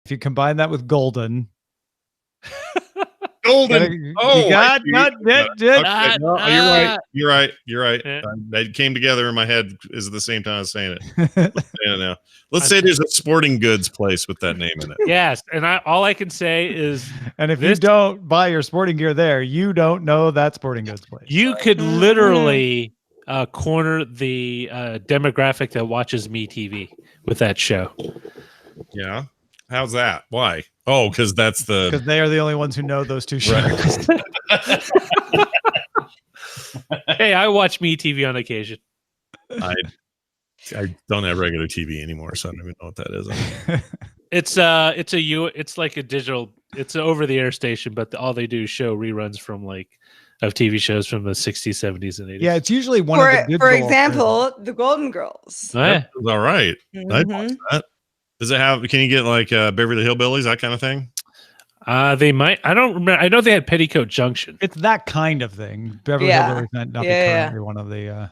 If you combine that with golden. Golden. Oh, okay. No, you're right. Yeah. They came together in my head is at the same time I was saying it. Let's say there's a sporting goods place with that name in it. Yes, and all I can say is, and if you don't buy your sporting gear there, you don't know that sporting goods place. You could literally corner the demographic that watches MeTV with that show. Yeah. How's that? Why? Oh, because they are the only ones who know those two shows. Right. Hey, I watch MeTV on occasion. I don't have regular TV anymore, so I don't even know what that is. It's like a digital. It's an over-the-air station, but all they do is show reruns from of TV shows from the 60s, 70s, and 80s. Yeah, it's usually one of the digital. For example, The Golden Girls. Oh, yeah. All right. I'd watch that. Does it have? Can you get Beverly Hillbillies, that kind of thing? They might. I don't remember. I know they had Petticoat Junction. It's that kind of thing. Beverly Hillbillies not be currently one of the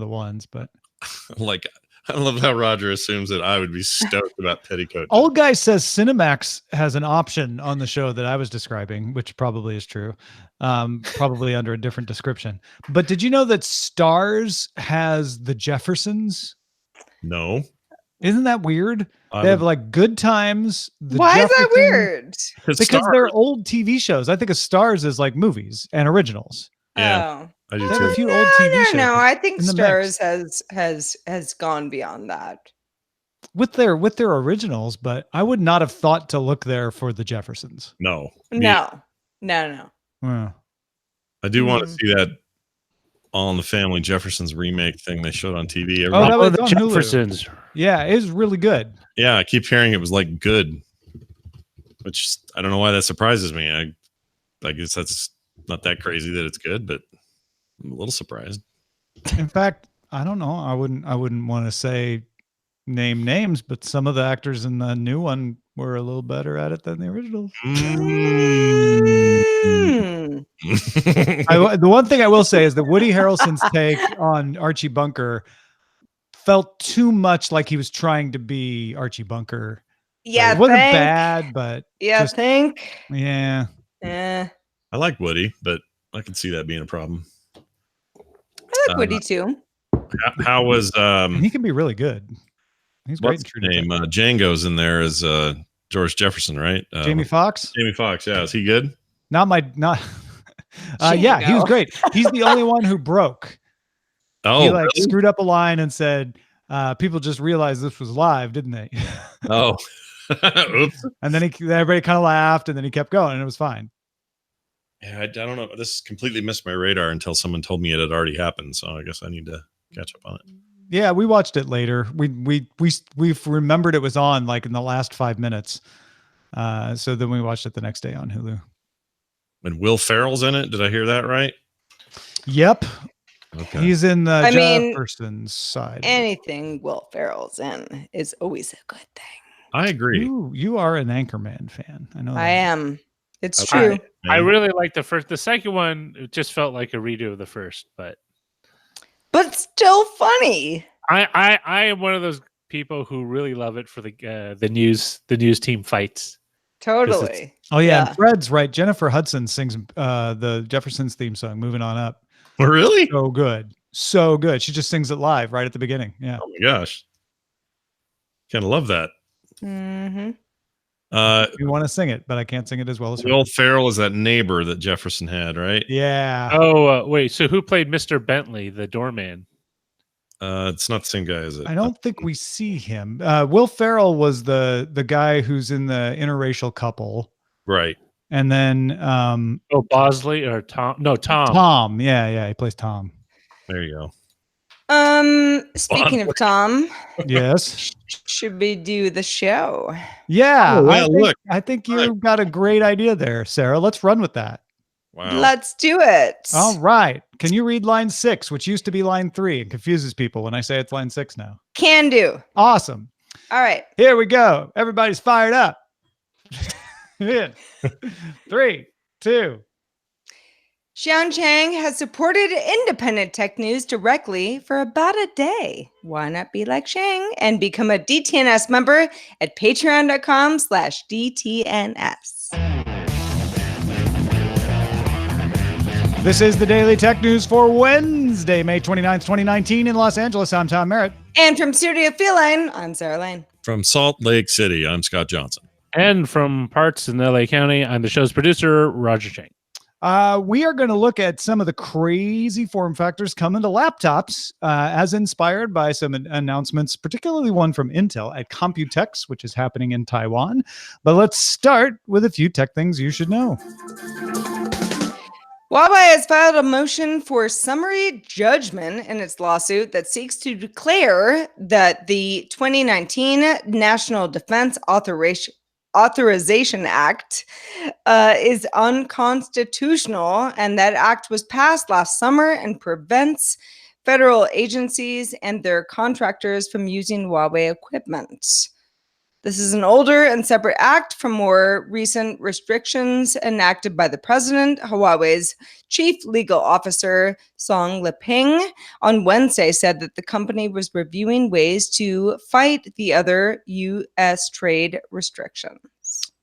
ones, but I love how Roger assumes that I would be stoked about Petticoat. Old guy says Cinemax has an option on the show that I was describing, which probably is true, probably under a different description. But did you know that Stars has the Jeffersons? No. Isn't that weird? They have Good Times. Why is that weird? Because they're old TV shows. I think of Stars as movies and originals. Yeah, I do too. too. A few old TV shows. No, I think Stars has gone beyond that with their originals, but I would not have thought to look there for the Jeffersons. No. Yeah. I do want to see that All in the Family Jeffersons remake thing they showed on TV. That was on Jeffersons. Hulu. Yeah, it was really good. Yeah, I keep hearing it was good, which I don't know why that surprises me. I guess that's not that crazy that it's good, but I'm a little surprised. In fact, I don't know. I wouldn't want to say name names, but some of the actors in the new one were a little better at it than the originals. The one thing I will say is that Woody Harrelson's take on Archie Bunker felt too much like he was trying to be Archie Bunker. Yeah, it wasn't bad, but yeah, I like Woody, but I can see that being a problem. I like Woody too. How was he can be really good. He's great. What's your name? Django's in there as George Jefferson, right? Jamie Foxx. Jamie Foxx, yeah. Is he good? Yeah, he was great. He's the only one who broke. Oh, he really? Screwed up a line and said, people just realized this was live, didn't they? Oh. Oops. And then everybody kind of laughed, and then he kept going, and it was fine. Yeah, I don't know. This completely missed my radar until someone told me it had already happened. So I guess I need to catch up on it. Yeah, we watched it later. We've remembered it was on in the last 5 minutes. So then we watched it the next day on Hulu. And Will Ferrell's in it. Did I hear that right? Yep. Okay. He's in the Jefferson's side. Anything Will Ferrell's in is always a good thing. I agree. You are an Anchorman fan. I know that. I am. It's true. I really like the first. The second one, it just felt like a redo of the first, but still funny. I am one of those people who really love it for the news team fights. Totally. Oh yeah. Fred's right. Jennifer Hudson sings the Jeffersons theme song, Moving On Up. Really? So good. So good. She just sings it live right at the beginning. Yeah. Oh my gosh. Kind of love that. Mm-hmm. You want to sing it, but I can't sing it as well as Will Ferrell is that neighbor that Jefferson had, right? Yeah. Oh, wait. So who played Mr. Bentley, the doorman? It's not the same guy, is it? I don't think we see him. Will Ferrell was the guy who's in the interracial couple. Right. And then Bosley or Tom? No, Tom. Tom. Yeah, he plays Tom. There you go. Speaking of Tom, yes. Should we do the show? Yeah. Look. I think you've got a great idea there, Sarah. Let's run with that. Wow. Let's do it. All right. Can you read line 6, which used to be line 3 and confuses people when I say it's line 6 now? Can do. Awesome. All right. Here we go. Everybody's fired up. In 3, 2. Chang has supported independent tech news directly for about a day. Why not be like Chang and become a DTNS member at patreon.com/DTNS. This is the Daily Tech News for Wednesday, May 29th, 2019 in Los Angeles. I'm Tom Merritt. And from Studio Feline, I'm Sarah Lane. From Salt Lake City, I'm Scott Johnson. And from parts in LA County, I'm the show's producer, Roger Chang. We are going to look at some of the crazy form factors coming to laptops, as inspired by some announcements, particularly one from Intel at Computex, which is happening in Taiwan. But let's start with a few tech things you should know. Huawei has filed a motion for summary judgment in its lawsuit that seeks to declare that the 2019 National Defense Authorization Act is unconstitutional, and that act was passed last summer and prevents federal agencies and their contractors from using Huawei equipment. This is an older and separate act from more recent restrictions enacted by the president. Huawei's chief legal officer, Song Leping, on Wednesday said that the company was reviewing ways to fight the other U.S. trade restrictions.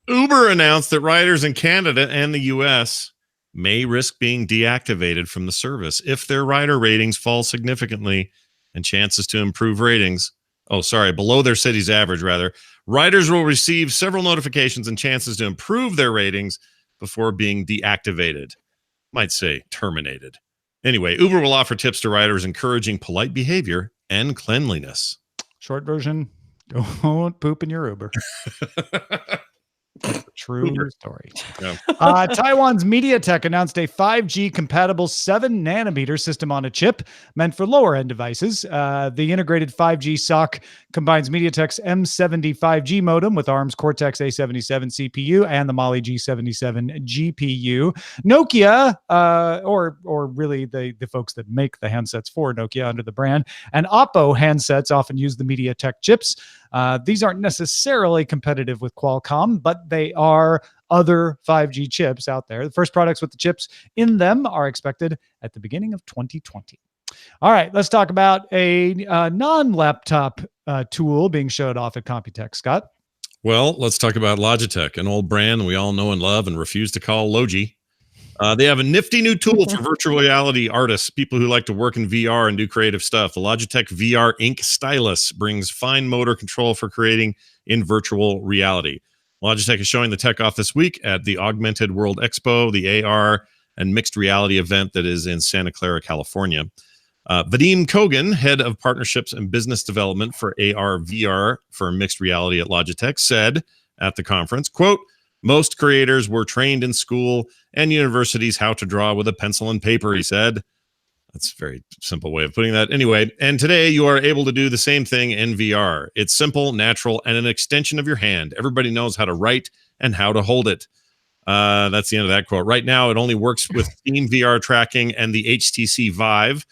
Uber announced that riders in Canada and the U.S. may risk being deactivated from the service if their rider ratings fall significantly and chances to improve ratings. Below their city's average, rather. Riders will receive several notifications and chances to improve their ratings before being deactivated. Might say terminated. Anyway, Uber will offer tips to riders encouraging polite behavior and cleanliness. Short version, don't poop in your Uber. True story. Yeah. Taiwan's MediaTek announced a 5G compatible 7nm system on a chip meant for lower end devices. The integrated 5G SoC combines MediaTek's M70 5G modem with ARM's Cortex A77 CPU and the Mali G77 GPU. Nokia, or really the folks that make the handsets for Nokia under the brand, and Oppo handsets often use the MediaTek chips. These aren't necessarily competitive with Qualcomm, but they are other 5G chips out there. The first products with the chips in them are expected at the beginning of 2020. All right, let's talk about a non-laptop tool being showed off at Computex. Scott? Well, let's talk about Logitech, an old brand we all know and love and refuse to call Logi. They have a nifty new tool for virtual reality artists, people who like to work in VR and do creative stuff. The Logitech VR Ink Stylus brings fine motor control for creating in virtual reality. Logitech is showing the tech off this week at the Augmented World Expo, the AR and mixed reality event that is in Santa Clara, California. Vadim Kogan, head of partnerships and business development for AR VR for mixed reality at Logitech, said at the conference, quote, "Most creators were trained in school and universities how to draw with a pencil and paper," he said. That's a very simple way of putting that. Anyway, and today you are able to do the same thing in VR. It's simple, natural, and an extension of your hand. Everybody knows how to write and how to hold it. That's the end of that quote. Right now, it only works with Steam VR tracking and the HTC Vive.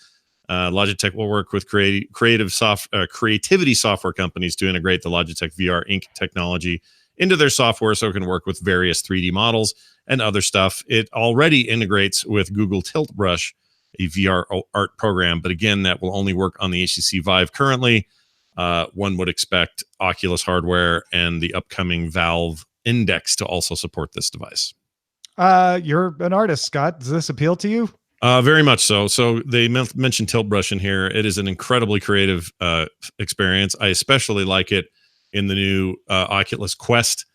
Logitech will work with creativity software companies to integrate the Logitech VR Ink technology into their software so it can work with various 3D models and other stuff. It already integrates with Google Tilt Brush, a VR art program, but again, that will only work on the HTC Vive currently. One would expect Oculus hardware and the upcoming Valve Index to also support this device. You're an artist, Scott. Does this appeal to you? Very much so. So they mentioned Tilt Brush in here. It is an incredibly creative experience. I especially like it in the new Oculus Quest,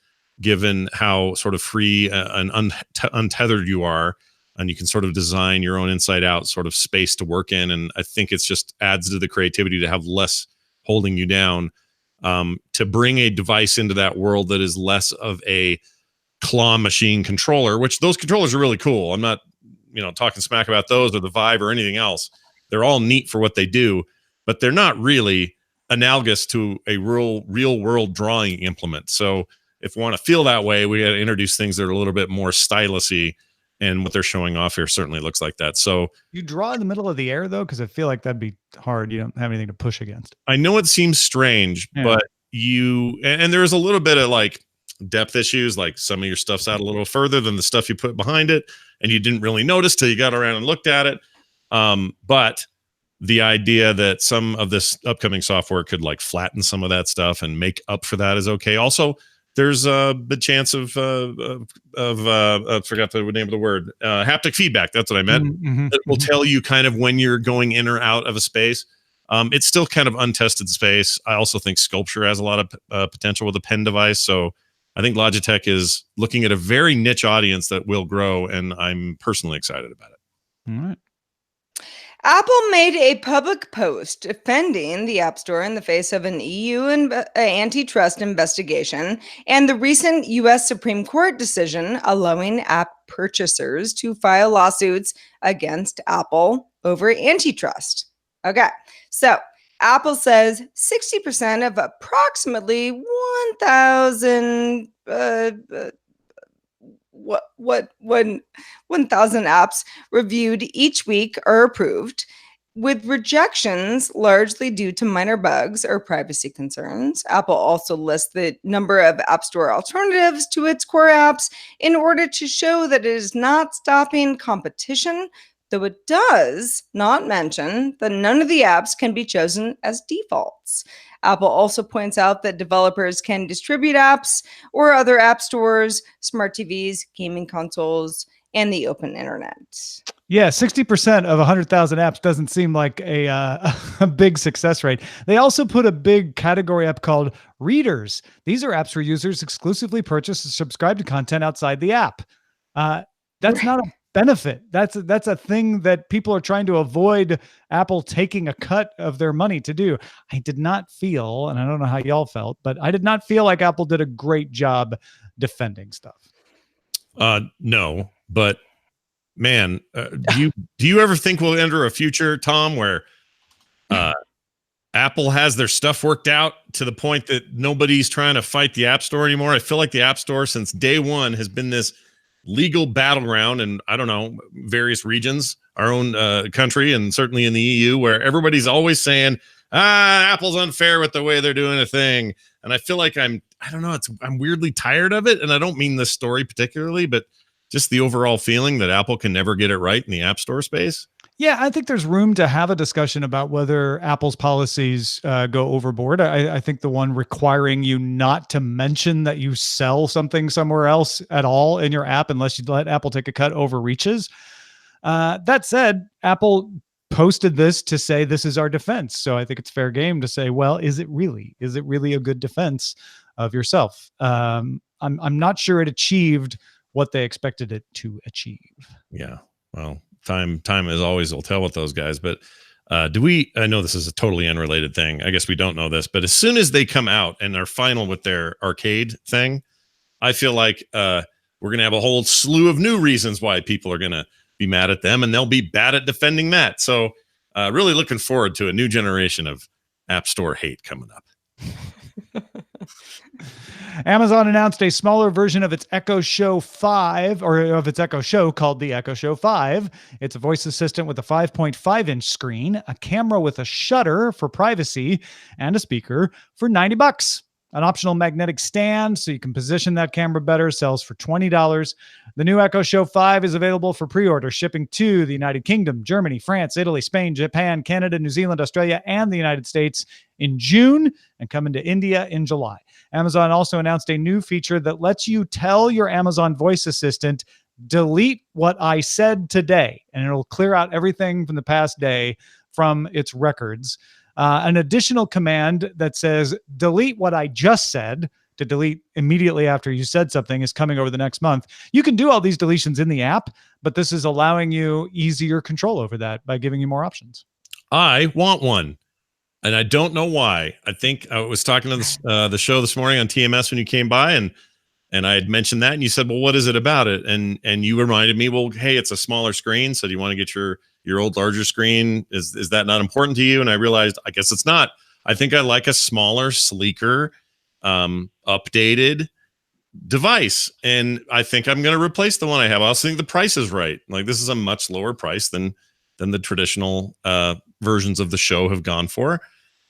given how sort of free and untethered you are, and you can sort of design your own inside out sort of space to work in. And I think it's just adds to the creativity to have less holding you down, to bring a device into that world that is less of a claw machine controller, which those controllers are really cool. I'm not, talking smack about those or the Vive or anything else. They're all neat for what they do, but they're not really analogous to a real world drawing implement. So if we want to feel that way, we got to introduce things that are a little bit more stylusy, and what they're showing off here certainly looks like that. So you draw in the middle of the air though, because I feel like that'd be hard. You don't have anything to push against. I know it seems strange, but and there is a little bit of like depth issues, like some of your stuff's out a little further than the stuff you put behind it, and you didn't really notice till you got around and looked at it. But the idea that some of this upcoming software could like flatten some of that stuff and make up for that is okay. Also, there's the chance of I forgot the name of the word, haptic feedback. That's what I meant. It will tell you kind of when you're going in or out of a space. It's still kind of untested space. I also think Sculpture has a lot of potential with a pen device. So I think Logitech is looking at a very niche audience that will grow, and I'm personally excited about it. All right. Apple made a public post defending the App Store in the face of an EU antitrust investigation and the recent U.S. Supreme Court decision allowing app purchasers to file lawsuits against Apple over antitrust. Okay, so Apple says 60% of approximately 1,000 1,000 apps reviewed each week are approved, with rejections largely due to minor bugs or privacy concerns. Apple also lists the number of App Store alternatives to its core apps in order to show that it is not stopping competition, though it does not mention that none of the apps can be chosen as defaults. Apple also points out that developers can distribute apps or other app stores, smart TVs, gaming consoles, and the open internet. Yeah, 60% of 100,000 apps doesn't seem like a big success rate. They also put a big category up called Readers. These are apps where users exclusively purchase and subscribe to content outside the app. That's not a benefit. That's a thing that people are trying to avoid Apple taking a cut of their money to do. I did not feel, and I don't know how y'all felt, but I did not feel like Apple did a great job defending stuff. No, but man, do you ever think we'll enter a future, Tom, where Apple has their stuff worked out to the point that nobody's trying to fight the App Store anymore? I feel like the App Store since day one has been this legal battleground, and I don't know, various regions, our own country, and certainly in the EU, where everybody's always saying, Apple's unfair with the way they're doing a thing. And I feel like I'm weirdly tired of it. And I don't mean this story particularly, but just the overall feeling that Apple can never get it right in the App Store space. Yeah, I think there's room to have a discussion about whether Apple's policies go overboard. I think the one requiring you not to mention that you sell something somewhere else at all in your app unless you let Apple take a cut overreaches. That said, Apple posted this to say this is our defense. So I think it's fair game to say, well, is it really a good defense of yourself? I'm not sure it achieved what they expected it to achieve. Yeah, well, time as always will tell with those guys. But I know this is a totally unrelated thing. I guess we don't know this, but as soon as they come out and are final with their arcade thing, I feel like we're going to have a whole slew of new reasons why people are going to be mad at them, and they'll be bad at defending that. So really looking forward to a new generation of App Store hate coming up. Amazon announced a smaller version of its Echo Show 5, or of its Echo Show, called the Echo Show 5. It's a voice assistant with a 5.5-inch screen, a camera with a shutter for privacy, and a speaker for $90. An optional magnetic stand so you can position that camera better sells for $20. The new Echo Show 5 is available for pre-order, shipping to the United Kingdom, Germany, France, Italy, Spain, Japan, Canada, New Zealand, Australia, and the United States in June, and coming to India in July. Amazon also announced a new feature that lets you tell your Amazon voice assistant, delete what I said today, and it'll clear out everything from the past day from its records. An additional command that says, delete what I just said, to delete immediately after you said something, is coming over the next month. You can do all these deletions in the app, but this is allowing you easier control over that by giving you more options. I want one, and I don't know why. I think I was talking to the show this morning on TMS when you came by, and I had mentioned that, and you said, well, what is it about it? And you reminded me, well, hey, it's a smaller screen, so do you want to get your old larger screen? Is that not important to you? And I realized, I guess it's not. I think I like a smaller, sleeker, updated device, and I think I'm going to replace the one I have. I also think the price is right. Like, this is a much lower price than the traditional versions of the show have gone for.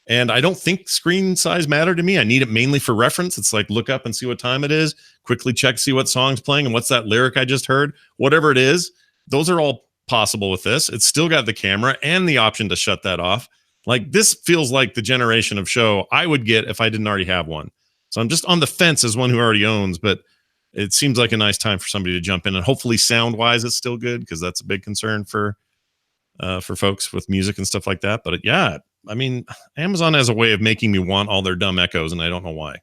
And I don't think screen size matter to me. I need it mainly for reference. It's like look up and see what time it is, quickly check, see what song's playing and what's that lyric I just heard. Whatever it is, those are all possible with this. It's still got the camera and the option to shut that off. Like this feels like the generation of show I would get if I didn't already have one. So I'm just on the fence as one who already owns, but it seems like a nice time for somebody to jump in, and hopefully sound wise it's still good, because that's a big concern for folks with music and stuff like that. But yeah, I mean, Amazon has a way of making me want all their dumb echoes, and I don't know why.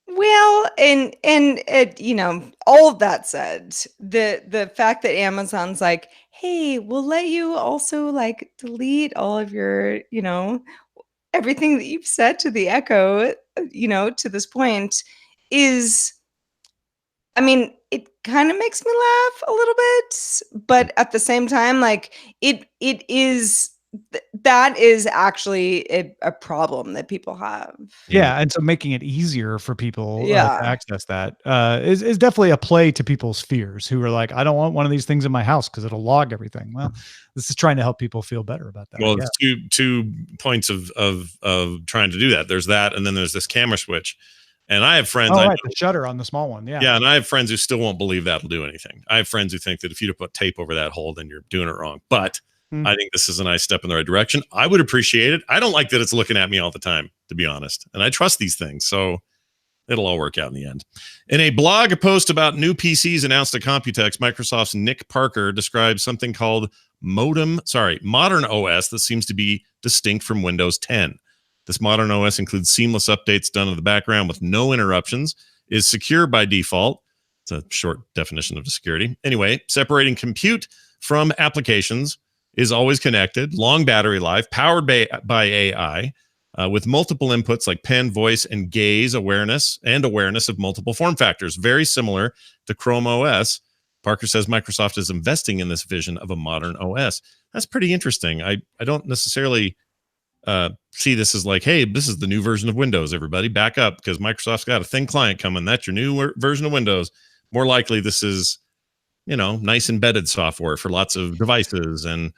Well, and you know, all of that said, the fact that Amazon's like, hey, we'll let you also like delete all of your, you know, everything that you've said to the Echo, you know, to this point is, I mean, it kind of makes me laugh a little bit, but at the same time, like it is that is actually a problem that people have. Yeah, and so making it easier for people to Yeah. access that is definitely a play to people's fears, who are like, I don't want one of these things in my house because it'll log everything. Well, this is trying to help people feel better about that. Well, it's two points of trying to do that. There's that, and then there's this camera switch. And I have friends. Oh, right, the shutter on the small one. Yeah. Yeah, and I have friends who still won't believe that'll do anything. I have friends who think that if you put tape over that hole, then you're doing it wrong. But I think this is a nice step in the right direction. I would appreciate it. I don't like that it's looking at me all the time, to be honest. And I trust these things, so it'll all work out in the end. In a blog post about new PCs announced at Computex, Microsoft's Nick Parker describes something called Modern OS that seems to be distinct from Windows 10. This modern OS includes seamless updates done in the background with no interruptions, is secure by default. It's a short definition of security. Anyway, separating compute from applications, is always connected, long battery life, powered by AI, with multiple inputs like pen, voice, and gaze awareness of multiple form factors. Very similar to Chrome OS. Parker says Microsoft is investing in this vision of a modern OS. That's pretty interesting. I don't necessarily see this as like, hey, this is the new version of Windows, everybody. Back up, because Microsoft's got a thin client coming. That's your new version of Windows. More likely this is, you know, nice embedded software for lots of devices and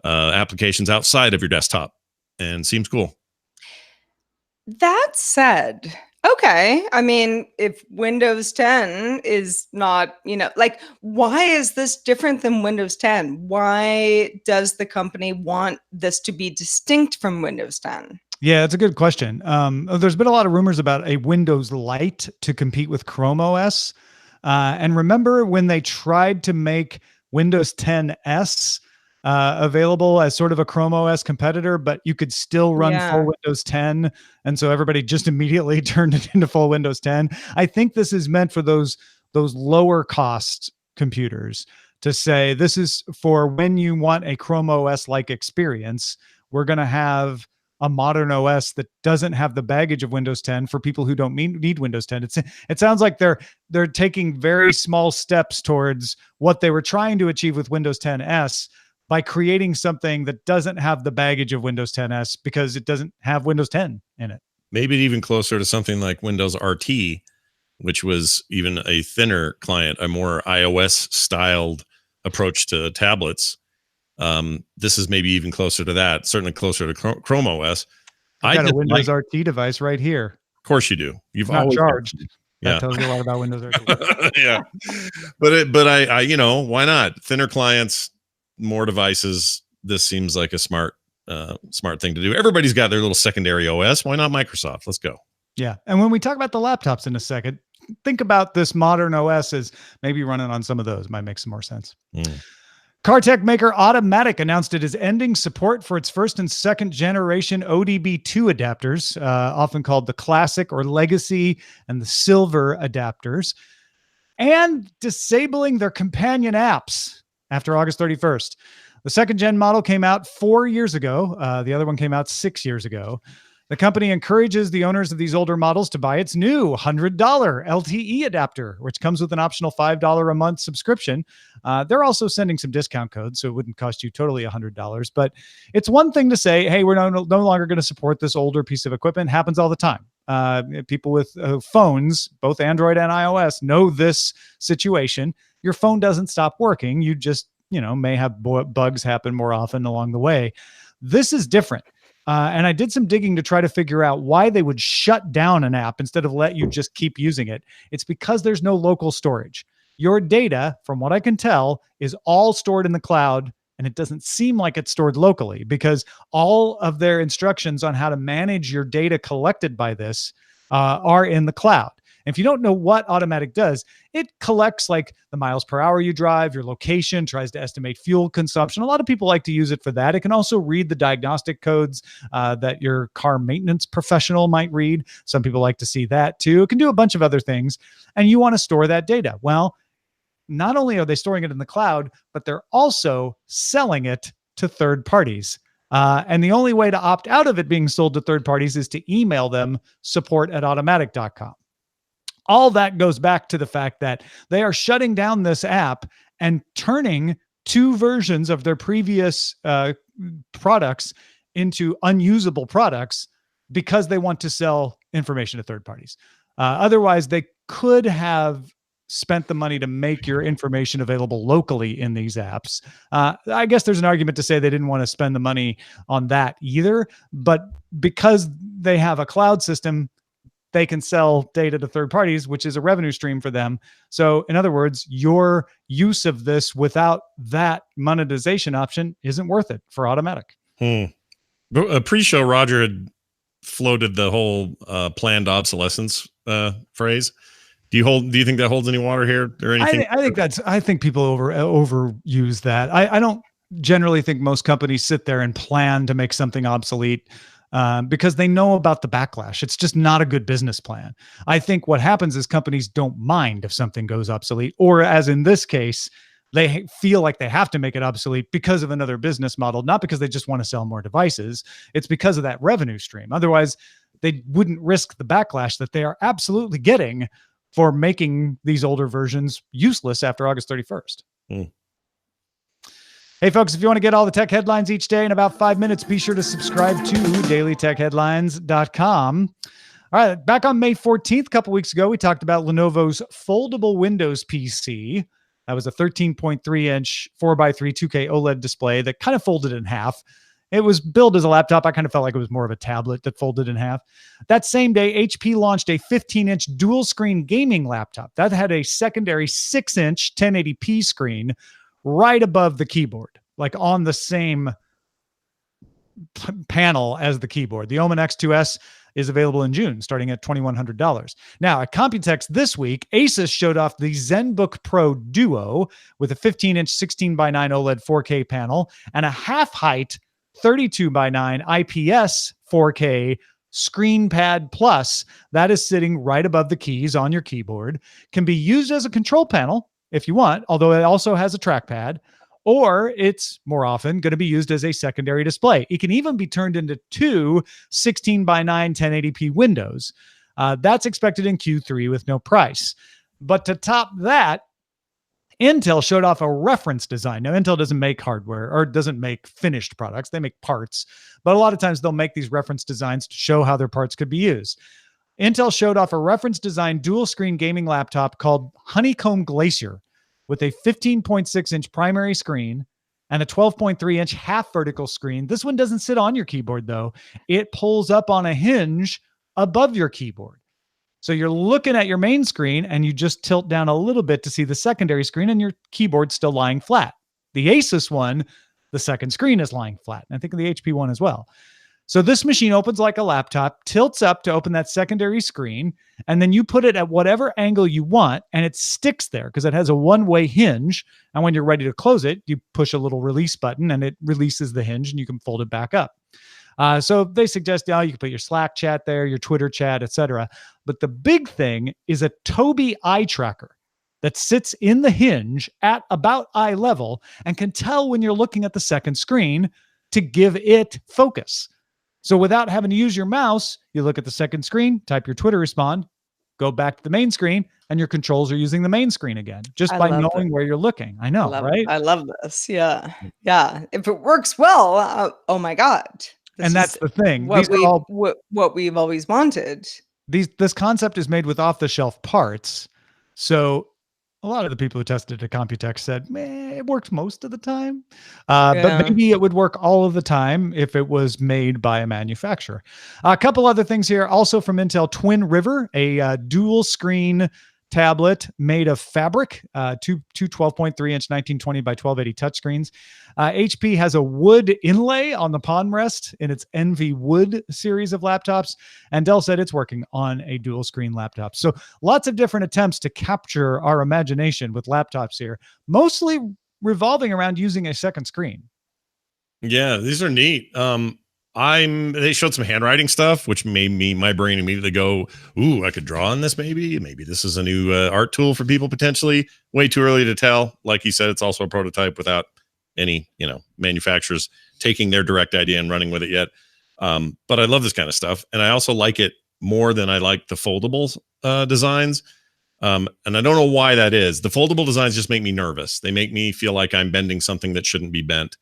applications outside of your desktop, and seems cool. That said, okay, I mean, if Windows 10 is not, you know, like, why is this different than Windows 10? Why does the company want this to be distinct from Windows 10? Yeah, it's a good question. There's been a lot of rumors about a Windows Lite to compete with Chrome OS. And remember when they tried to make Windows 10S available as sort of a Chrome OS competitor, but you could still run full Windows 10. And so everybody just immediately turned it into full Windows 10. I think this is meant for those lower cost computers to say, this is for when you want a Chrome OS like experience. We're going to have a modern OS that doesn't have the baggage of Windows 10 for people who don't need Windows 10. It sounds like they're taking very small steps towards what they were trying to achieve with Windows 10S by creating something that doesn't have the baggage of Windows 10S because it doesn't have Windows 10 in it. Maybe even closer to something like Windows RT, which was even a thinner client, a more iOS styled approach to tablets. This is maybe even closer to that, certainly closer to Chrome OS. I got a Windows RT device right here. Of course you do. You've not always charged. Yeah. That tells you a lot about Windows RT. Yeah. But I, you know, why not? Thinner clients, more devices. This seems like a smart thing to do. Everybody's got their little secondary OS. Why not Microsoft? Let's go. Yeah. And when we talk about the laptops in a second, think about this modern OS as maybe running on some of those. Might make some more sense. Car tech maker Automatic announced it is ending support for its first and second generation ODB2 adapters, often called the Classic or Legacy and the Silver adapters, and disabling their companion apps after August 31st. The second gen model came out 4 years ago. The other one came out 6 years ago. The company encourages the owners of these older models to buy its new $100 LTE adapter, which comes with an optional $5 a month subscription. They're also sending some discount codes, so it wouldn't cost you totally $100. But it's one thing to say, hey, we're no longer going to support this older piece of equipment. It happens all the time. People with phones, both Android and iOS, know this situation. Your phone doesn't stop working. You just, may have bugs happen more often along the way. This is different. And I did some digging to try to figure out why they would shut down an app instead of let you just keep using it. It's because there's no local storage. Your data, from what I can tell, is all stored in the cloud, and it doesn't seem like it's stored locally because all of their instructions on how to manage your data collected by this are in the cloud. If you don't know what Automatic does, it collects like the miles per hour you drive, your location, tries to estimate fuel consumption. A lot of people like to use it for that. It can also read the diagnostic codes that your car maintenance professional might read. Some people like to see that too. It can do a bunch of other things, and you want to store that data. Well, not only are they storing it in the cloud, but they're also selling it to third parties. And the only way to opt out of it being sold to third parties is to email them support@automatic.com. All that goes back to the fact that they are shutting down this app and turning 2 versions of their previous products into unusable products because they want to sell information to third parties. Otherwise, they could have spent the money to make your information available locally in these apps. I guess there's an argument to say they didn't want to spend the money on that either, but because they have a cloud system, they can sell data to third parties, which is a revenue stream for them. So in other words, your use of this without that monetization option isn't worth it for Automatic. Pre-show, Roger had floated the whole planned obsolescence phrase. Do you think that holds any water here or anything? I think people overuse that. I don't generally think most companies sit there and plan to make something obsolete because they know about the backlash. It's just not a good business plan. I think what happens is companies don't mind if something goes obsolete, or as in this case, they feel like they have to make it obsolete because of another business model, not because they just want to sell more devices. It's because of that revenue stream. Otherwise, they wouldn't risk the backlash that they are absolutely getting for making these older versions useless after August 31st. Hey, folks, if you want to get all the tech headlines each day in about 5 minutes, be sure to subscribe to dailytechheadlines.com. All right, back on May 14th, a couple weeks ago, we talked about Lenovo's foldable Windows PC. That was a 13.3-inch 4x3 2K OLED display that kind of folded in half. It was billed as a laptop. I kind of felt like it was more of a tablet that folded in half. That same day, HP launched a 15-inch dual-screen gaming laptop. That had a secondary 6-inch 1080p screen right above the keyboard, like on the same panel as the keyboard. The Omen X2S is available in June, starting at $2,100. Now, at Computex this week, Asus showed off the ZenBook Pro Duo with a 15-inch 16:9 OLED 4K panel and a half-height 32:9 IPS 4K Screen Pad Plus that is sitting right above the keys on your keyboard. Can be used as a control panel if you want, although it also has a trackpad, or it's more often going to be used as a secondary display. It can even be turned into 2 16:9 1080p windows. That's expected in Q3 with no price. But to top that, Intel showed off a reference design. Now, Intel doesn't make hardware or doesn't make finished products. They make parts. But a lot of times they'll make these reference designs to show how their parts could be used. Intel showed off a reference design dual screen gaming laptop called Honeycomb Glacier with a 15.6-inch primary screen and a 12.3-inch half vertical screen. This one doesn't sit on your keyboard, though. It pulls up on a hinge above your keyboard. So you're looking at your main screen and you just tilt down a little bit to see the secondary screen and your keyboard's still lying flat. The Asus one, the second screen is lying flat. And I think the HP one as well. So this machine opens like a laptop, tilts up to open that secondary screen, and then you put it at whatever angle you want, and it sticks there because it has a one-way hinge. And when you're ready to close it, you push a little release button, and it releases the hinge, and you can fold it back up. So they suggest you can put your Slack chat there, your Twitter chat, etc. But the big thing is a Tobii eye tracker that sits in the hinge at about eye level and can tell when you're looking at the second screen to give it focus. So without having to use your mouse, you look at the second screen, type your Twitter respond, go back to the main screen, and your controls are using the main screen again, just by knowing where you're looking. I know, right? I love this. Yeah. Yeah. If it works well, oh my God. And that's the thing. What we've always wanted. This concept is made with off-the-shelf parts. So A lot of the people who tested at Computex said, "Meh, it worked most of the time." Yeah. But maybe it would work all of the time if it was made by a manufacturer. A couple other things here, also from Intel: Twin River, a dual screen tablet made of fabric, two 12.3-inch 1920 by 1280 touchscreens. HP has a wood inlay on the palm rest in its Envy Wood series of laptops, and Dell said it's working on a dual screen laptop. So lots of different attempts to capture our imagination with laptops here, mostly revolving around using a second screen. Yeah, these are neat. They showed some handwriting stuff, which made my brain immediately go, ooh, I could draw on this. Maybe this is a new art tool for people potentially. Way too early to tell. Like you said, it's also a prototype without any, manufacturers taking their direct idea and running with it yet. But I love this kind of stuff. And I also like it more than I like the foldable designs. And I don't know why that is. The foldable designs just make me nervous. They make me feel like I'm bending something that shouldn't be bent.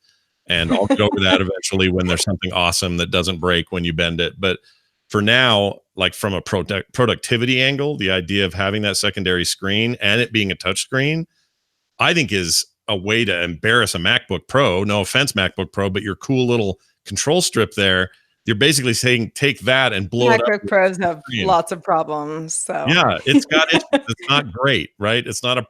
And I'll get over that eventually when there's something awesome that doesn't break when you bend it. But for now, like from a productivity angle, the idea of having that secondary screen and it being a touch screen, I think is a way to embarrass a MacBook Pro. No offense, MacBook Pro, but your cool little control strip there, you're basically saying take that and blow it up. MacBook Pros have lots of problems. So yeah, it's not great, right? It's not a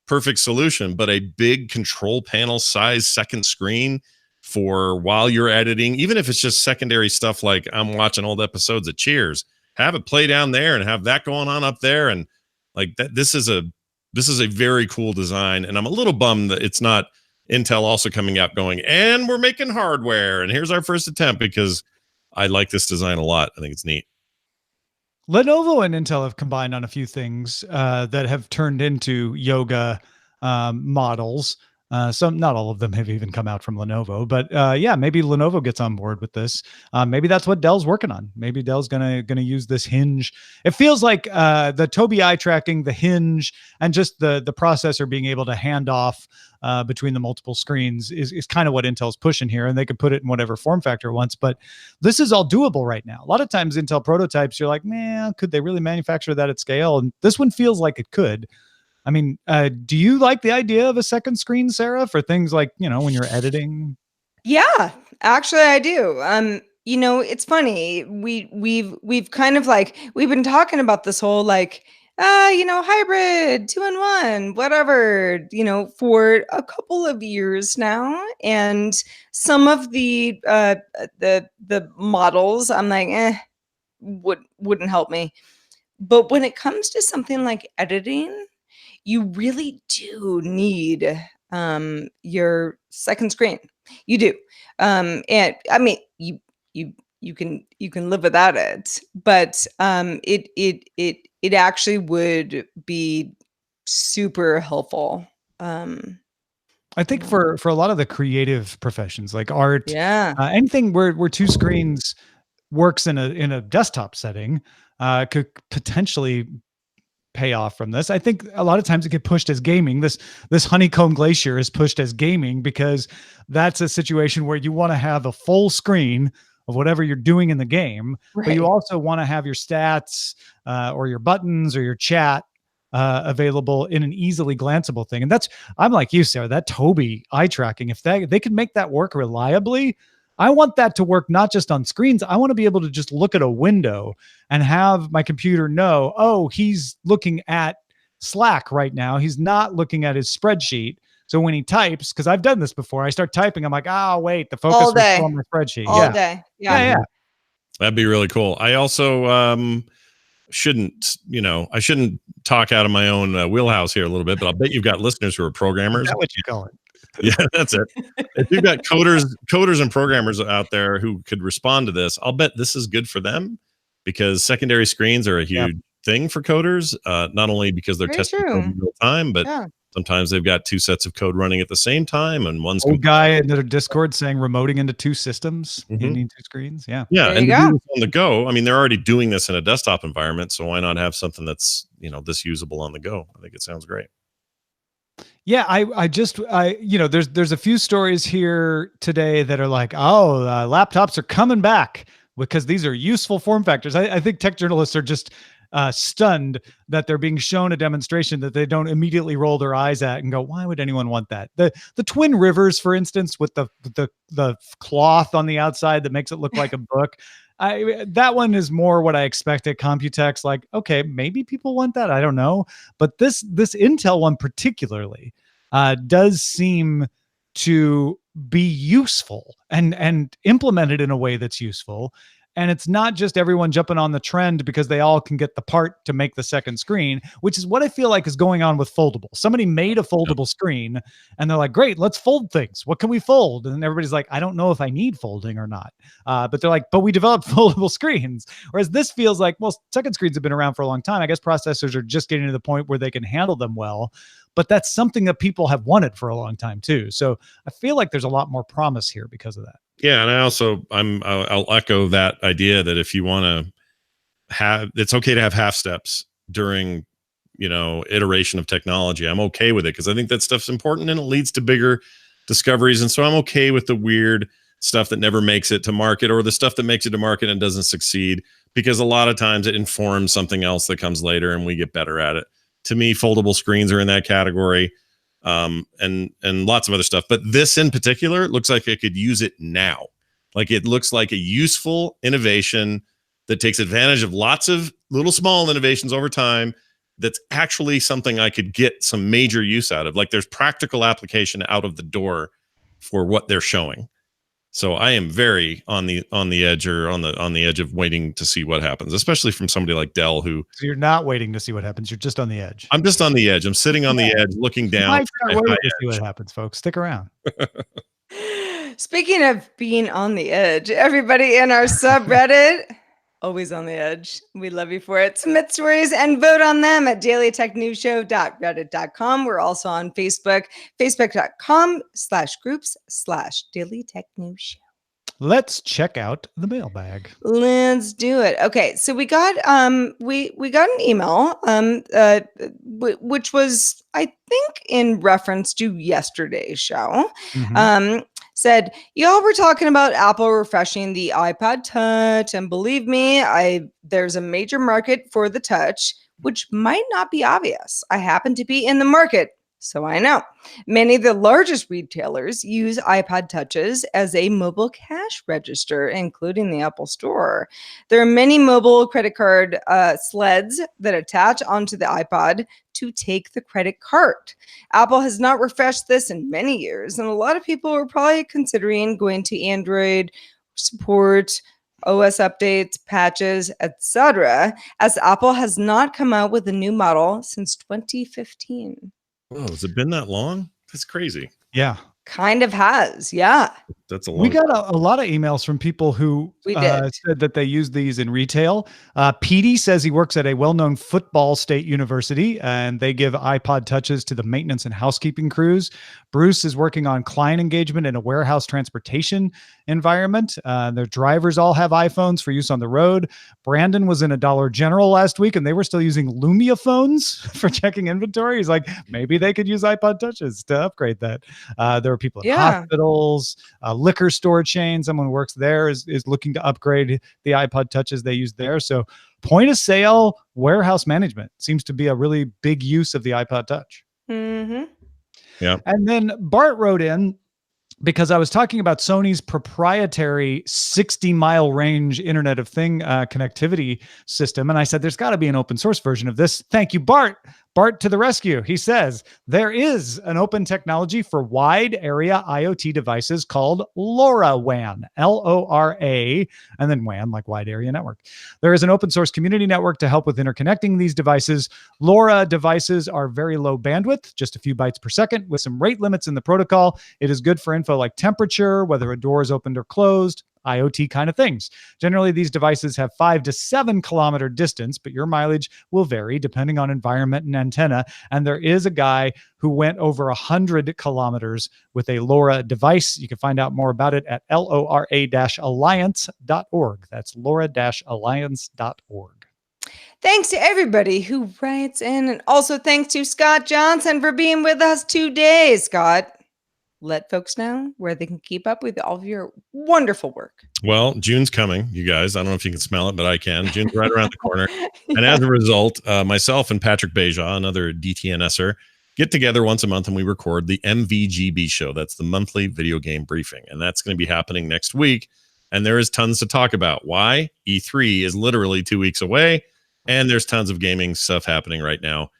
perfect solution, but a big control panel size second screen for while you're editing, even if it's just secondary stuff like I'm watching old episodes of Cheers, have it play down there and have that going on up there. And like that, this is a very cool design. And I'm a little bummed that it's not Intel also coming out going, and we're making hardware and here's our first attempt, because I like this design a lot. I think it's neat. Lenovo and Intel have combined on a few things that have turned into yoga models. Some, not all of them have even come out from Lenovo, but yeah, maybe Lenovo gets on board with this. Maybe that's what Dell's working on. Maybe Dell's gonna use this hinge. It feels like the Tobii eye tracking, the hinge, and just the processor being able to hand off between the multiple screens is kind of what Intel's pushing here, and they could put it in whatever form factor it wants. But this is all doable right now. A lot of times Intel prototypes, you're like, man, could they really manufacture that at scale? And this one feels like it could. I mean, do you like the idea of a second screen, Sarah, for things like, when you're editing? Yeah, actually I do. It's funny. We've kind of we've been talking about this whole hybrid 2-in-1, whatever, for a couple of years now. And some of the models I'm like, wouldn't help me. But when it comes to something like editing, you really do need your second screen. You do. And I mean, you can live without it, but it actually would be super helpful. I think for a lot of the creative professions like art, yeah, anything where two screens works in a desktop setting could potentially pay off from this. I think a lot of times it get pushed as gaming. This honeycomb glacier is pushed as gaming because that's a situation where you want to have a full screen of whatever you're doing in the game, right, but you also want to have your stats or your buttons or your chat available in an easily glanceable thing. And I'm like you, Sarah, that Tobii eye tracking, if they could make that work reliably, I want that to work not just on screens. I want to be able to just look at a window and have my computer know, oh, he's looking at Slack right now. He's not looking at his spreadsheet. So when he types, because I've done this before, I start typing. I'm like, wait, the focus was still on my spreadsheet. All day. Yeah. That'd be really cool. I also shouldn't talk out of my own wheelhouse here a little bit, but I'll bet you've got listeners who are programmers. Is that what you call it? Yeah, that's it. If you've got coders and programmers out there who could respond to this, I'll bet this is good for them, because secondary screens are a huge thing for coders, not only because they're testing code in real time, but sometimes they've got two sets of code running at the same time, and one's old guy in their Discord saying remoting into two systems. Mm-hmm. You need two screens. Yeah. And to do this on the go, I mean, they're already doing this in a desktop environment, so why not have something that's this usable on the go? I think it sounds great. Yeah, there's a few stories here today that are like, laptops are coming back because these are useful form factors. I think tech journalists are just stunned that they're being shown a demonstration that they don't immediately roll their eyes at and go, why would anyone want that? The Twin Rivers, for instance, with the cloth on the outside that makes it look like a book. That one is more what I expect at Computex. Like, okay, maybe people want that. I don't know. But this Intel one particularly does seem to be useful and implemented in a way that's useful. And it's not just everyone jumping on the trend because they all can get the part to make the second screen, which is what I feel like is going on with foldable. Somebody made a foldable screen and they're like, great, let's fold things. What can we fold? And everybody's like, I don't know if I need folding or not. But they're like, but we developed foldable screens. Whereas this feels like, well, second screens have been around for a long time. I guess processors are just getting to the point where they can handle them well. But that's something that people have wanted for a long time too. So I feel like there's a lot more promise here because of that. Yeah, and I'll echo that idea that if you want to have, it's okay to have half steps during, iteration of technology. I'm okay with it because I think that stuff's important and it leads to bigger discoveries. And so I'm okay with the weird stuff that never makes it to market or the stuff that makes it to market and doesn't succeed, because a lot of times it informs something else that comes later and we get better at it. To me, foldable screens are in that category. And lots of other stuff. But this in particular looks like I could use it now. Like it looks like a useful innovation that takes advantage of lots of little small innovations over time. That's actually something I could get some major use out of. Like there's practical application out of the door for what they're showing. So I am very on the edge or on the edge of waiting to see what happens, especially from somebody like Dell who. So you're not waiting to see what happens. You're just on the edge. I'm just on the edge. I'm sitting on the edge, looking down. You might start waiting to see what happens, folks. Stick around. Speaking of being on the edge, everybody in our subreddit, always on the edge. We love you for it. Submit stories and vote on them at dailytechnewsshow.reddit.com. We're also on Facebook, facebook.com/groups/dailytechnewsshow. Let's check out the mailbag. Let's do it. Okay, so we got we got an email which was, I think, in reference to yesterday's show. Mm-hmm. Said, y'all were talking about Apple refreshing the iPod Touch, and believe me, there's a major market for the Touch, which might not be obvious. I happen to be in the market, so I know. Many of the largest retailers use iPod Touches as a mobile cash register, including the Apple Store. There are many mobile credit card sleds that attach onto the iPod to take the credit card. Apple has not refreshed this in many years, and a lot of people are probably considering going to Android support, OS updates, patches, etc., as Apple has not come out with a new model since 2015. Oh, has it been that long? That's crazy. Yeah. Kind of has, yeah. That's a long. We got a lot of emails from people who said that they use these in retail. Petey says he works at a well-known football state university, and they give iPod Touches to the maintenance and housekeeping crews. Bruce is working on client engagement in a warehouse transportation environment. Their drivers all have iPhones for use on the road. Brandon was in a Dollar General last week, and they were still using Lumia phones for checking inventory. He's like, maybe they could use iPod Touches to upgrade that. There are people in hospitals, liquor store chain. Someone who works there is looking to upgrade the iPod Touches they use there. So point of sale warehouse management seems to be a really big use of the iPod Touch. Mm-hmm. Yeah. And then Bart wrote in, because I was talking about Sony's proprietary 60-mile range Internet of Thing connectivity system. And I said, there's got to be an open source version of this. Thank you, Bart. Bart to the rescue. He says, there is an open technology for wide area IoT devices called LoRaWAN, L-O-R-A, and then WAN, like wide area network. There is an open source community network to help with interconnecting these devices. LoRa devices are very low bandwidth, just a few bytes per second, with some rate limits in the protocol. It is good for info like temperature, whether a door is opened or closed, IoT kind of things. Generally, these devices have 5 to 7 kilometer distance, but your mileage will vary depending on environment and antenna. And there is a guy who went over 100 kilometers with a LoRa device. You can find out more about it at LoRa-alliance.org. That's LoRa-alliance.org. Thanks to everybody who writes in, and also thanks to Scott Johnson for being with us today. Scott, let folks know where they can keep up with all of your wonderful work. Well, June's coming, you guys. I don't know if you can smell it, but I can. June's right around the corner. And as a result, myself and Patrick Beja, another DTNSer, get together once a month and we record the MVGB show. That's the monthly video game briefing. And that's going to be happening next week. And there is tons to talk about. Why? E3 is literally 2 weeks away. And there's tons of gaming stuff happening right now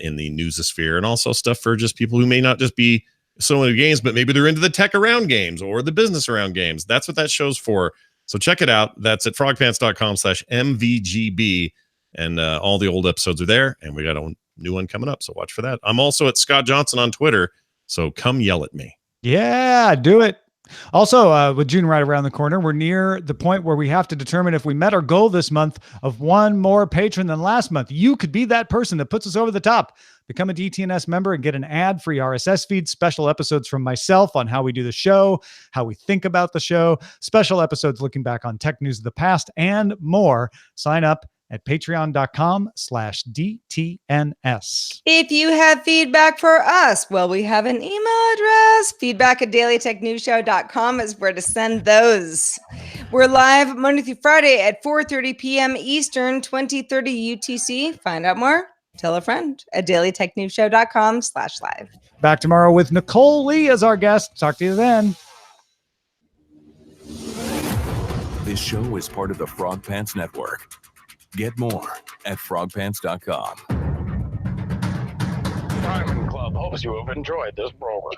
in the newsosphere, and also stuff for just people who may not just be so into games, but maybe they're into the tech around games or the business around games. That's what that show's for. So check it out. That's at frogpants.com/MVGB. And all the old episodes are there. And we got a new one coming up. So watch for that. I'm also at Scott Johnson on Twitter. So come yell at me. Yeah, do it. Also, with June right around the corner, we're near the point where we have to determine if we met our goal this month of one more patron than last month. You could be that person that puts us over the top. Become a DTNS member and get an ad-free RSS feed, special episodes from myself on how we do the show, how we think about the show, special episodes looking back on tech news of the past, and more. Sign up at patreon.com/DTNS. If you have feedback for us, well, we have an email address. Feedback@dailytechnewsshow.com is where to send those. We're live Monday through Friday at 4:30 p.m. Eastern, 2030 UTC. Find out more. Tell a friend at dailytechnewsshow.com/live. Back tomorrow with Nicole Lee as our guest. Talk to you then. This show is part of the Frog Pants Network. Get more at frogpants.com. Diamond Club hopes you have enjoyed this program.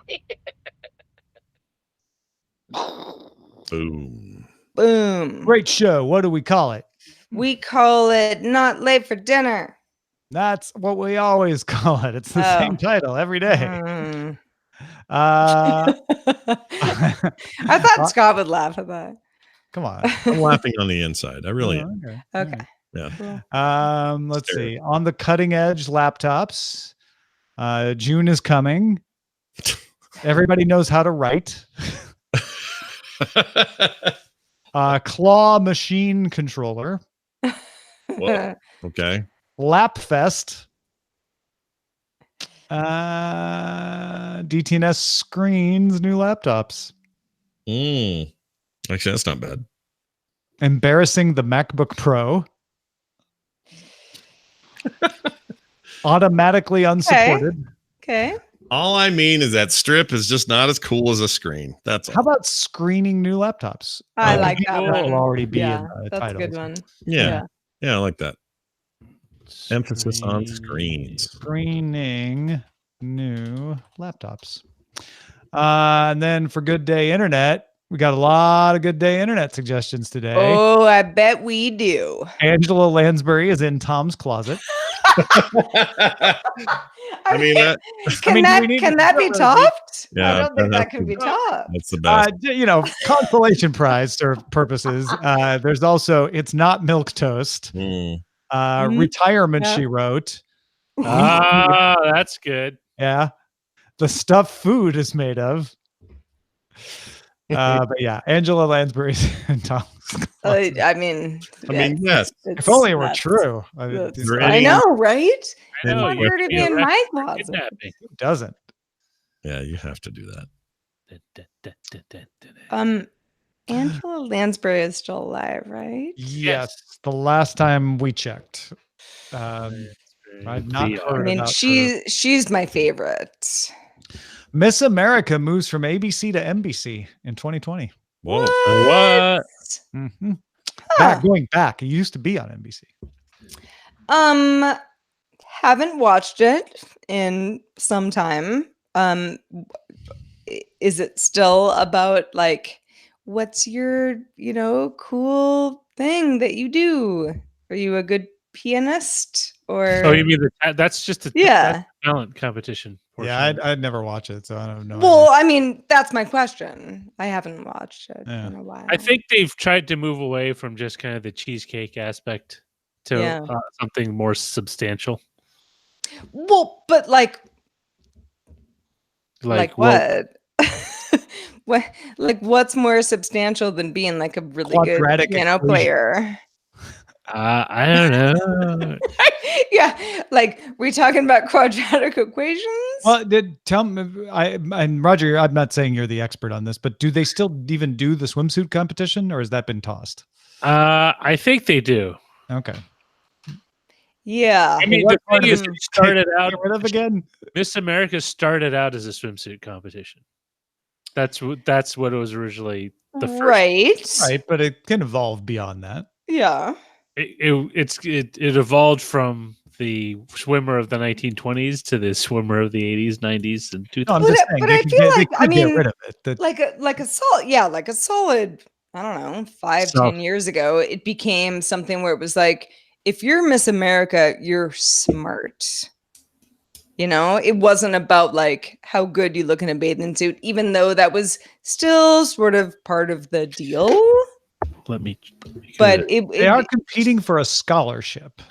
Boom. Boom. Great show. What do we call it? We call it Not Late for Dinner. That's what we always call it. It's the same title every day. I thought Scott would laugh at that. Come on. I'm laughing on the inside. I really am. Okay. Yeah. Cool. Let's see. On the cutting edge laptops, June is coming. Everybody knows how to write. Claw machine controller. Whoa. Okay. Lapfest. DTNS screens, new laptops. Actually, that's not bad. Embarrassing the MacBook Pro. Automatically unsupported. Okay. All I mean is that strip is just not as cool as a screen. That's all. How about screening new laptops? I like that That will one. already be Yeah, in the that's title. a good one. Yeah. I like that. Emphasis on screens. Screening new laptops. And then for Good Day Internet, we got a lot of Good Day Internet suggestions today. Oh, I bet we do. Angela Lansbury is in Tom's closet. I mean, Can that be topped? Yeah, I don't think that that can be topped. that's the best. Consolation prize for purposes. There's also It's Not Milk Toast. Retirement, Yeah. she wrote. That's good. Yeah. The stuff food is made of. But yeah, Angela Lansbury's in Tom's closet. I mean, Yes. If only it were true. I know, right? I know, want her to be in my closet. Who doesn't? Yeah, you have to do that. Angela Lansbury is still alive, right? Yes. The last time we checked. I've not heard I mean, about her. she's my favorite. Miss America moves from ABC to NBC in 2020. Whoa. What? Mm-hmm. Huh. Going back, it used to be on NBC. Haven't watched it in some time. Is it still about like what's your, cool thing that you do? Are you a good pianist or Oh, you mean that's just a Yeah. talent competition? Yeah, portion. I'd never watch it, so I don't know. Well, I mean, that's my question. I haven't watched it Yeah. in a while. I think they've tried to move away from just kind of the cheesecake aspect to Yeah. something more substantial. Well, but like Well, what? What's more substantial than being like a really good Quadratic piano equation. player? I don't know. Yeah, like we're talking about quadratic equations. Well, tell me, and Roger, I'm not saying you're the expert on this, but do they still even do the swimsuit competition, or has that been tossed? I think they do. Okay. Yeah. I mean, What the part thing of is, it it did started out. Get rid of again? Miss America started out as a swimsuit competition. That's what it was originally. The first. Right, but it can evolve beyond that. Yeah. It evolved from the swimmer of the 1920s to the swimmer of the 80s, 90s, and 2000s. No, I'm just saying. But they I could feel get- they like, I could get mean, rid of it. like a solid, I don't know, 5-10 years ago, it became something where it was like, if you're Miss America, you're smart. It wasn't about like how good you look in a bathing suit, even though that was still sort of part of the deal. Let me. But They are competing for a scholarship.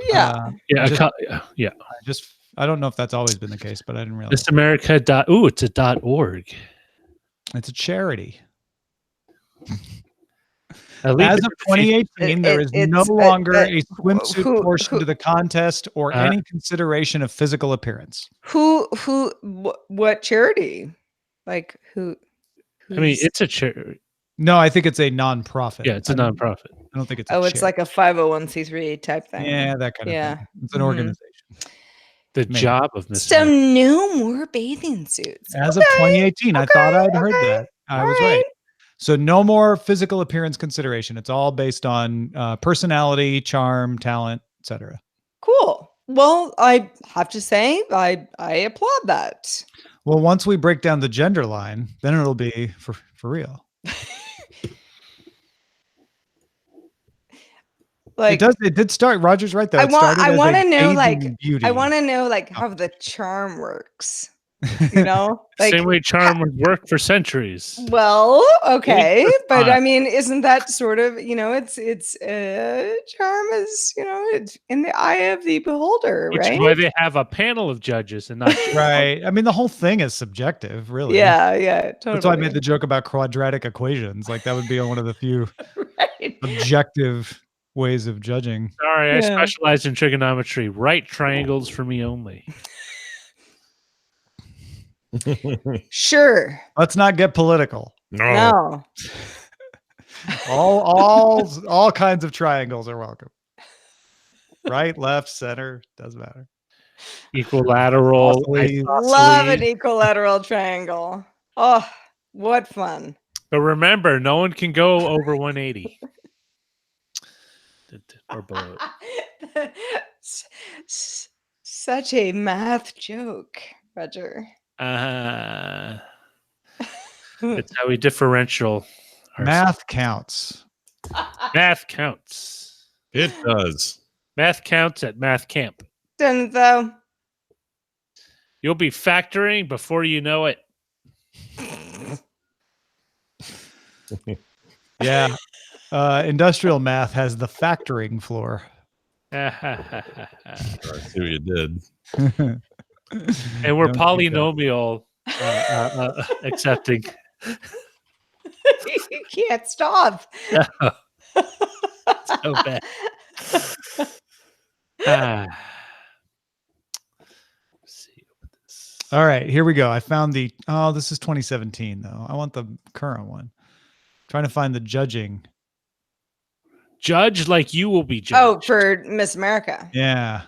yeah. I don't know if that's always been the case, but I didn't realize. Miss America. It's a .org. It's a charity. At least As of 2018, there is no longer a swimsuit portion to the contest or any consideration of physical appearance. What charity? Like who? I mean, it's a charity. No, I think it's a nonprofit. Yeah, it's a nonprofit. I don't think it's. It's like a 501c3 type thing. Yeah, that kind of thing. It's an organization. The job of Miss So America. no more bathing suits. As of 2018, I thought I'd heard that. I was right. So no more physical appearance consideration. It's all based on personality, charm, talent, etc. Cool. Well, I have to say, I applaud that. Well, once we break down the gender line, then it'll be for real. Like it did start. Roger's right though. I want to know beauty. how the charm works. Like Same way charm would work for centuries. Well, okay, but fine. I mean, isn't that sort of it's charm is it's in the eye of the beholder, Which right? is why they have a panel of judges and not Right. I mean, the whole thing is subjective, really. Yeah, totally. That's why I made the joke about quadratic equations. Like that would be one of the few objective ways of judging. Sorry, I specialize in trigonometry. Right triangles for me only. Sure. Let's not get political. No. All kinds of triangles are welcome. Right, left, center, doesn't matter. Equilateral. Love an equilateral triangle. Oh, what fun. But remember, no one can go over 180. Or below it. Such a math joke, Roger. It's how we differential. Math counts. Math counts. It does. Math counts at math camp. Doesn't though. You'll be factoring before you know it. Yeah. Industrial math has the factoring floor. And I see what you did. we're polynomial accepting. You can't stop. So bad. All right, here we go. I found this is 2017 though. I want the current one. Trying to find the judging. Judge like you will be judged. Oh, for Miss America. Yeah.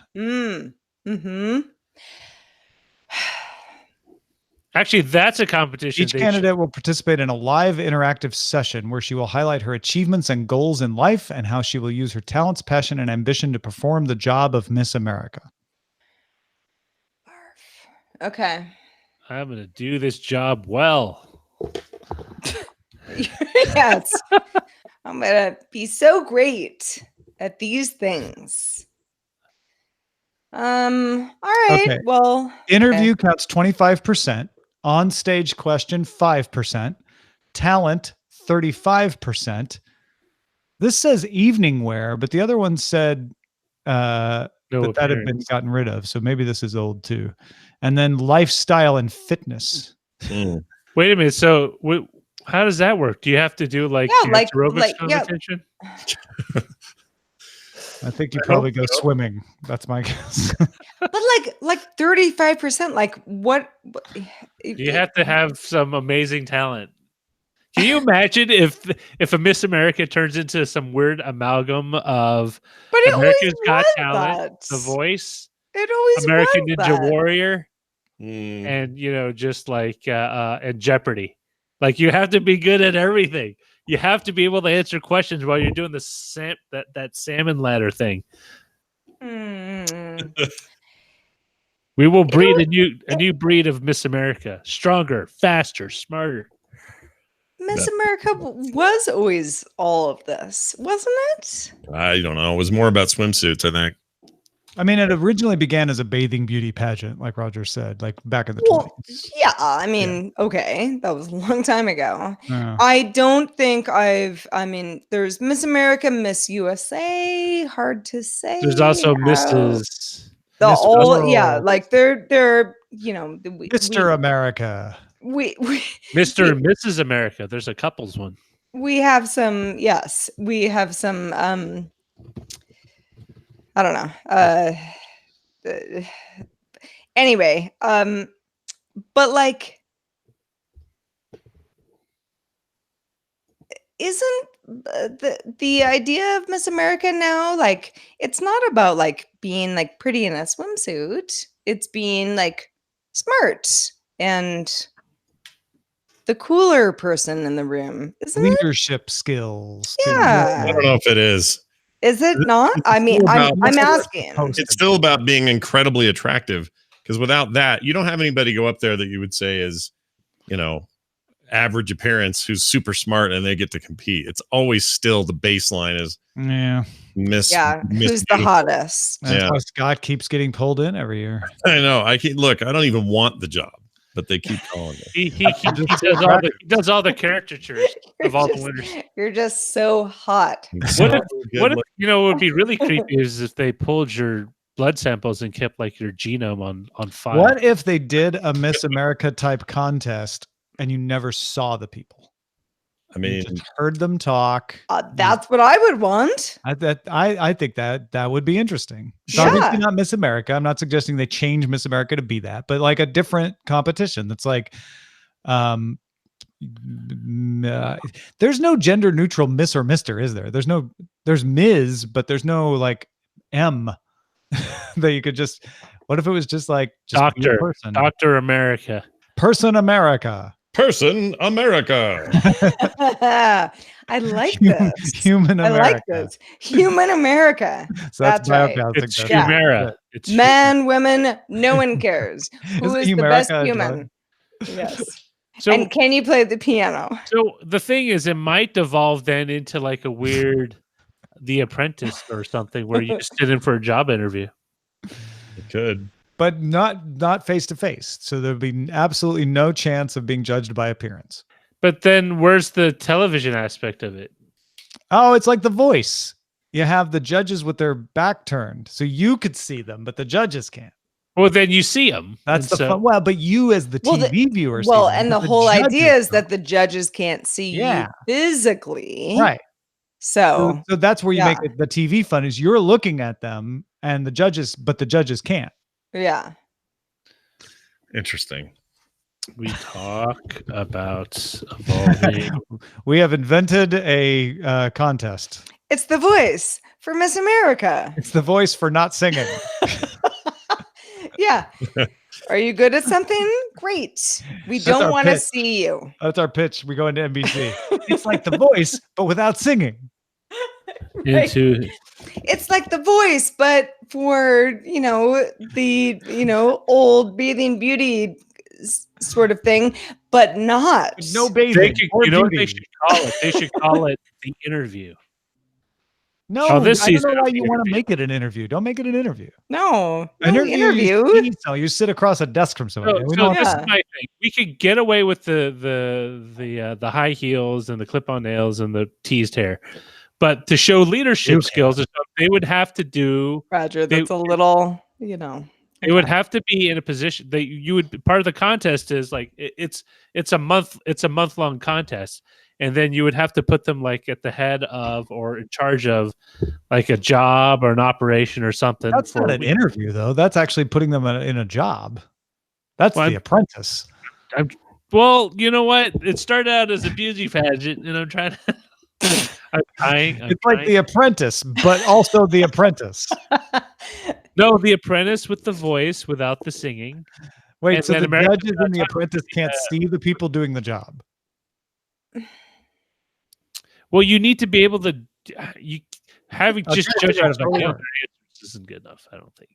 Actually, that's a competition. Each candidate will participate in a live interactive session where she will highlight her achievements and goals in life and how she will use her talents, passion, and ambition to perform the job of Miss America. Okay. I'm going to do this job well. Yes. I'm going to be so great at these things. All right. Okay. Well, Interview counts 25%. On stage question 5%. Talent 35%. This says evening wear, but the other one said that had been gotten rid of. So maybe this is old too. And then lifestyle and fitness. Wait a minute. So how does that work? Do you have to do like aerobics competition? I think you I probably hope go so. swimming. That's my guess. But like 35%, like what? You have to have some amazing talent. Can you imagine if a Miss America turns into some weird amalgam of But it America's Got always was Talent, that. The Voice, It always American was Ninja that. Warrior, Mm. and just like and Jeopardy? Like you have to be good at everything. You have to be able to answer questions while you're doing the that salmon ladder thing. Hmm. We will breed was- a new breed of Miss America, stronger, faster, smarter. Miss America was always all of this, wasn't it? I don't know. It was more about swimsuits, I think. I mean, it originally began as a bathing beauty pageant, like Roger said, like back in the Well, 20s. yeah, I mean, okay, that was a long time ago. Yeah. I don't think I mean, there's Miss America, Miss USA, hard to say. There's also how- Mrs. The Miss all, World, yeah, like they're, Mr. America. we Mr. and Mrs. America. There's a couples one. we have some, yes, we have some, I don't know. Anyway, but like, isn't the idea of Miss America now like it's not about like being like pretty in a swimsuit. It's being like smart and the cooler person in the room, isn't it? Leadership skills. too. Yeah. I don't know if it is. Is it not? I mean, about- I'm asking. It's still about being incredibly attractive, because without that, you don't have anybody go up there that you would say is, average appearance who's super smart and they get to compete. It's always still the baseline is Yeah. Miss. Yeah, Miss who's the Beautiful. hottest? That's Yeah. why Scott keeps getting pulled in every year. I know. I don't even want the job, but they keep calling me. He does all the caricatures of all the winners. You're just so hot. What if what would be really creepy is if they pulled your blood samples and kept like your genome on file. What if they did a Miss America type contest and you never saw the people? I You mean, just heard them talk. That's what I would want. I think that would be interesting. It's Yeah. obviously not Miss America. I'm not suggesting they change Miss America to be that, but like a different competition that's like, there's no gender neutral Miss or Mister, is there? There's Ms, but there's no like M that you could just. What if it was just like be a person? Dr. America. Person America. Person America. I like this. Human I America. like this. Human America. So that's right. biocast It's suggestion. Humera. It's Men, women, no one cares. Who Isn't is the Humerica best a human? drug? Yes. So And can you play the piano? So the thing is, it might devolve then into like a weird The Apprentice or something where you just sit in for a job interview. It could. But not face to face. So there'd be absolutely no chance of being judged by appearance. But then where's the television aspect of it? Oh, it's like The Voice. You have the judges with their back turned, so you could see them, but the judges can't. Well, then you see them. That's the fun. Well, but you as the TV viewer. Well, see them, and but the whole idea is judges that the judges can't see Yeah. you physically. don't. Right. So, So that's where you yeah. make it the TV fun is you're looking at them and the judges, but the judges can't. yeah. Interesting. We talk about evolving. We have invented a contest. It's The Voice for Miss America. It's The Voice for not singing. Yeah. Are you good at something? Great. We That's our don't want to pitch. see you. That's our pitch. We go into NBC. It's like The Voice, but without singing. into It's like The Voice, but for, the, old bathing beauty sort of thing, but not. No they bathing. should, or you know what beauty. they should call it? They should call it The Interview. No, Oh, this I don't season know why of you the want to interview. make it an interview. Don't make it an interview. No. Interview. Interview. You sit across a desk from somebody. We So don't this Yeah. is my thing. We could get away with the high heels and the clip-on nails and the teased hair, but to show leadership You skills, and stuff, they would have to do. Roger, They- that's a little, They would have to be in a position that you would. Part of the contest is like it's a month long contest, and then you would have to put them like at the head of or in charge of like a job or an operation or something. That's not an interview, though. That's actually putting them in a job. That's The Apprentice. Well, you know what? It started out as a beauty pageant, and I'm trying to. I'm trying. Like The Apprentice, but also The Apprentice. No, The Apprentice with the voice without the singing. Wait, And so then the American judges in The Apprentice can't see the people doing the job? Well, you need to be able to. You having just judging solely on their answers isn't good enough, I don't think.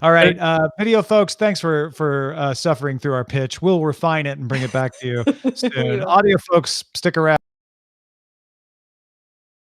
All right, video folks, thanks for suffering through our pitch. We'll refine it and bring it back to you soon. Audio folks, stick around.